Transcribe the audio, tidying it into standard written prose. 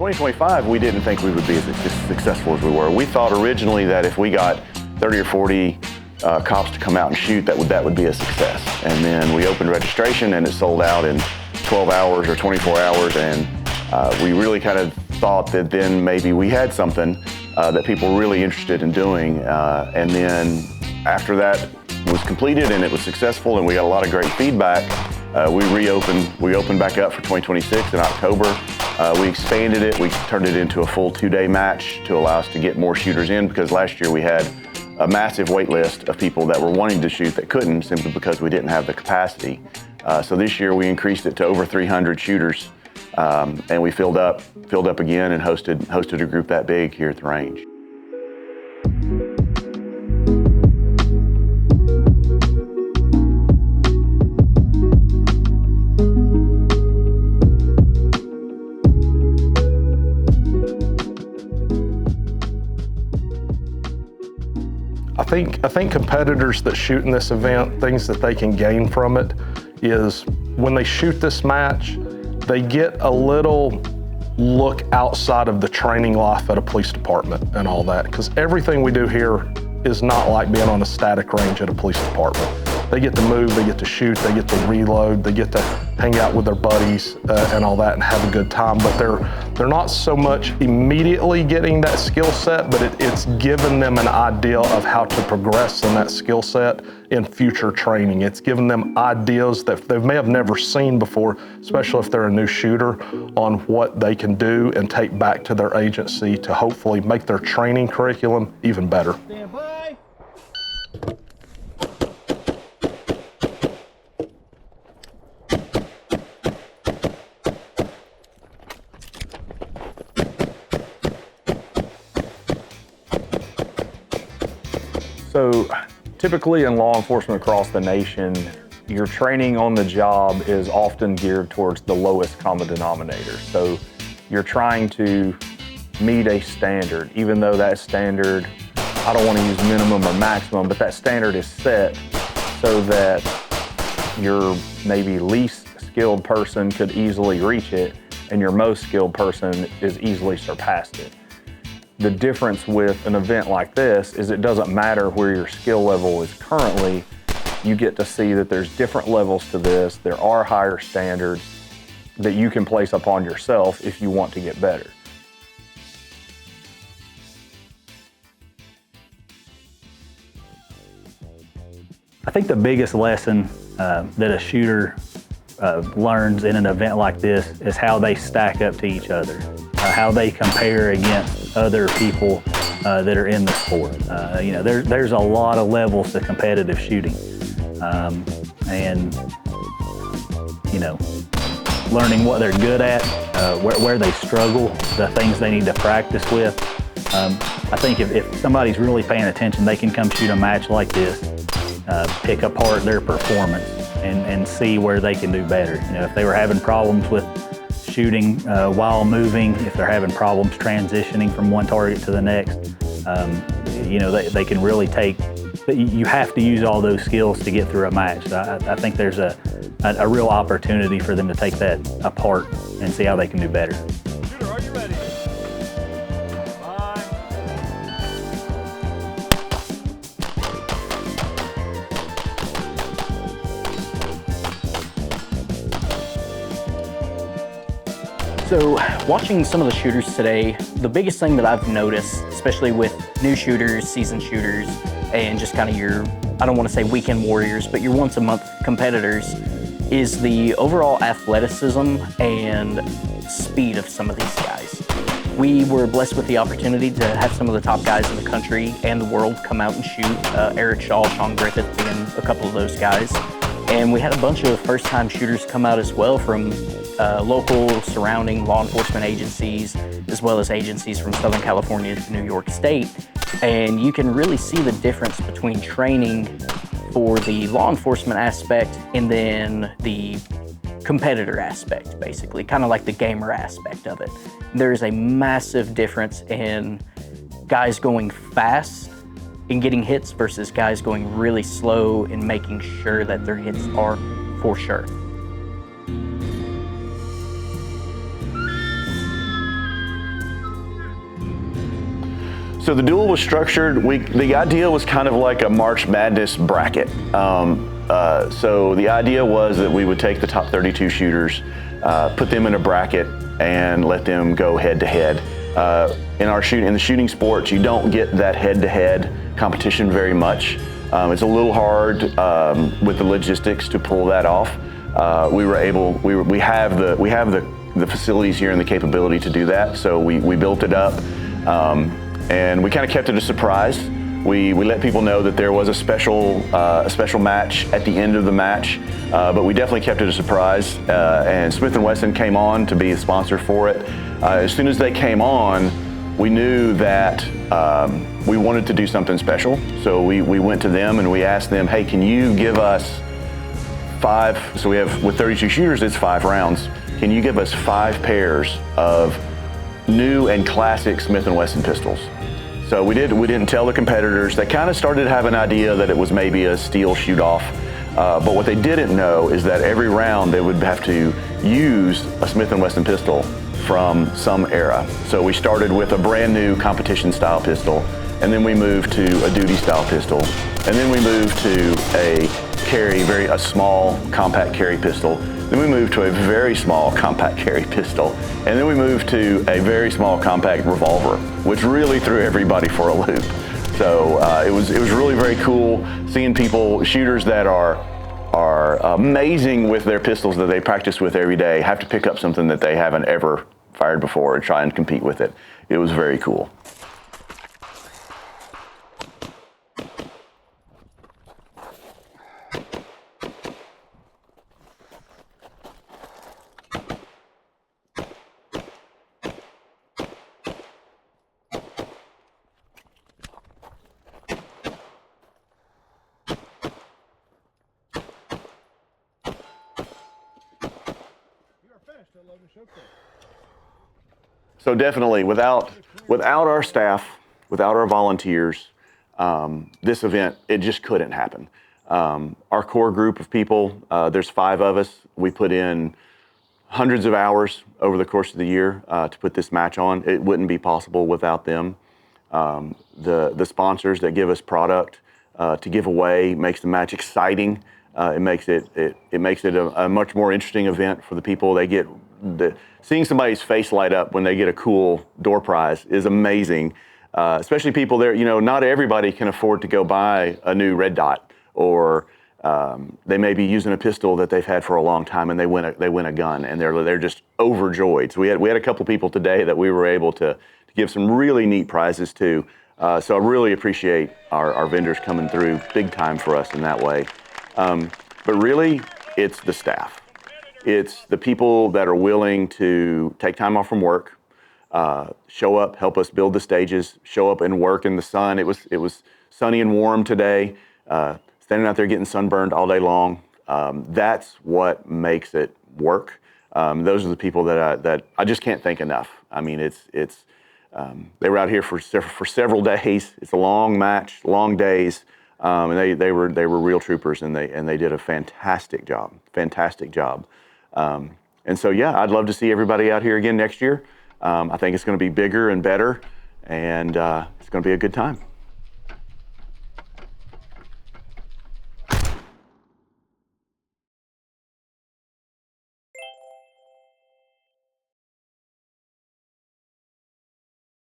2025, we didn't think we would be as successful as we were. We thought originally that if we got 30 or 40 cops to come out and shoot, that would be a success. And then we opened registration and it sold out in 12 hours or 24 hours. And we really kind of thought that then maybe we had something that people were really interested in doing. And then after that was completed and it was successful and we got a lot of great feedback, we opened back up for 2026 in October. We expanded it. We turned it into a full 2-day match to allow us to get more shooters in, because last year we had a massive wait list of people that were wanting to shoot that couldn't, simply because we didn't have the capacity. So this year we increased it to over 300 shooters, and we filled up again and hosted a group that big here at the range. I think competitors that shoot in this event, things that they can gain from it is when they shoot this match, they get a little look outside of the training life at a police department and all that, because everything we do here is not like being on a static range at a police department. They get to move, they get to shoot, they get to reload, they get to hang out with their buddies and all that and have a good time. But they're not so much immediately getting that skill set, but it's given them an idea of how to progress in that skill set in future training. It's given them ideas that they may have never seen before, especially if they're a new shooter, on what they can do and take back to their agency to hopefully make their training curriculum even better. Stand by. So typically in law enforcement across the nation, your training on the job is often geared towards the lowest common denominator. So you're trying to meet a standard, even though that standard, I don't want to use minimum or maximum, but that standard is set so that your maybe least skilled person could easily reach it and your most skilled person is easily surpassed it. The difference with an event like this is it doesn't matter where your skill level is currently. You get to see that there's different levels to this. There are higher standards that you can place upon yourself if you want to get better. I think the biggest lesson that a shooter learns in an event like this is how they stack up to each other, how they compare against other people that are in the sport. There's a lot of levels to competitive shooting, and learning what they're good at, where they struggle, the things they need to practice with. I think if somebody's really paying attention, they can come shoot a match like this, pick apart their performance, and see where they can do better. If they were having problems with shooting while moving, if they're having problems transitioning from one target to the next, they can really take, you have to use all those skills to get through a match. So I think there's a real opportunity for them to take that apart and see how they can do better. Shooter, are you ready? Bye. So watching some of the shooters today, the biggest thing that I've noticed, especially with new shooters, seasoned shooters, and just kind of your, I don't want to say weekend warriors, but your once a month competitors, is the overall athleticism and speed of some of these guys. We were blessed with the opportunity to have some of the top guys in the country and the world come out and shoot, Eric Shaw, Sean Griffith being a couple of those guys. And we had a bunch of first-time shooters come out as well from local surrounding law enforcement agencies, as well as agencies from Southern California to New York State. And you can really see the difference between training for the law enforcement aspect and then the competitor aspect, basically, kind of like the gamer aspect of it. There's a massive difference in guys going fast and getting hits versus guys going really slow and making sure that their hits are for sure. So the duel was structured, the idea was kind of like a March Madness bracket. So the idea was that we would take the top 32 shooters, put them in a bracket, and let them go head to head. In the shooting sports, you don't get that head-to-head competition very much. It's a little hard with the logistics to pull that off. We have the facilities here and the capability to do that, so we built it up, and we kind of kept it a surprise. We let people know that there was a special match at the end of the match, but we definitely kept it a surprise. And Smith & Wesson came on to be a sponsor for it. As soon as they came on, we knew that we wanted to do something special. So we went to them and we asked them, hey, can you give us 5, so with 32 shooters, it's 5 rounds. Can you give us 5 pairs of new and classic Smith & Wesson pistols? So we didn't tell the competitors. They kind of started to have an idea that it was maybe a steel shoot-off. But what they didn't know is that every round they would have to use a Smith & Wesson pistol from some era. So we started with a brand new competition style pistol, and then we moved to a duty style pistol, and then we moved to a small compact carry pistol. Then we moved to a very small compact carry pistol, and then we moved to a very small compact revolver, which really threw everybody for a loop. So it was really very cool seeing shooters that are amazing with their pistols that they practice with every day, have to pick up something that they haven't ever fired before and try and compete with it. It was very cool. So definitely, without our staff, without our volunteers, this event, it just couldn't happen. Our core group of people, there's 5 of us. We put in hundreds of hours over the course of the year to put this match on. It wouldn't be possible without them. The sponsors that give us product to give away makes the match exciting. It makes it a much more interesting event for the people. Seeing somebody's face light up when they get a cool door prize is amazing. Especially people there, not everybody can afford to go buy a new red dot, or they may be using a pistol that they've had for a long time and they win a gun and they're just overjoyed. So we had a couple people today that we were able to give some really neat prizes to. So I really appreciate our vendors coming through big time for us in that way. But really, it's the staff. It's the people that are willing to take time off from work, show up, help us build the stages, show up and work in the sun. It was sunny and warm today, standing out there getting sunburned all day long. That's what makes it work. Those are the people that I just can't thank enough. I mean, they were out here for several days. It's a long match, long days. And they were real troopers, and they did a fantastic job. And so yeah, I'd love to see everybody out here again next year. I think it's going to be bigger and better, and it's going to be a good time.